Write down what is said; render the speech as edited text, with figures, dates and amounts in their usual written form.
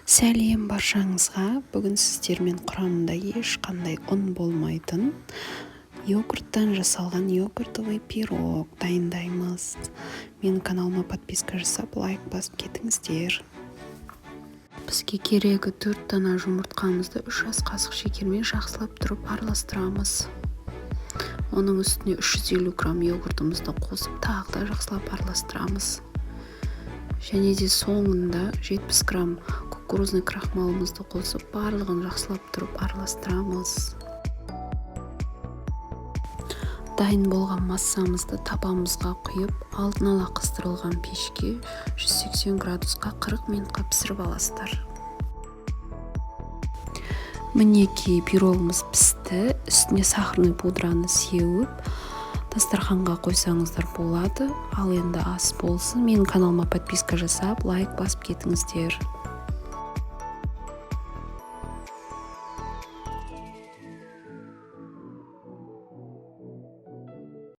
Сәлем баршаңызға. Бүгін сіздермен құрамында ешқандай ұн болмайтын йогурттан жасалған йогуртовый пирог дайындаймыз. Менің каналыма подписка жасап, лайк басып кетіңіздер. Бізге керегі 4 дана жұмыртқамызды 3 ас қасық шекермен жақсылап тұрып араластырамыз. Оның үстіне 350 грамм йогуртымызды қосып, тағы да жақсылап араластырамыз. Және де соңында 70 грамм кукурузный крахмалымызды қосып, барлығын жақсылап тұрып араластырамыз. Дайын болған массамызды табамызға құйып, алдын ала қыздырылған пешке 180 градусқа 40 минутқа пісіріп аласыздар. Мінекей пирогымыз пісті. Үстіне сахарный пудраны сеуіп, дастарханға қойсаңыздар болады. Ал енді ас болсын. Менің каналыма подписка жасап, лайк басып кетіңіздер.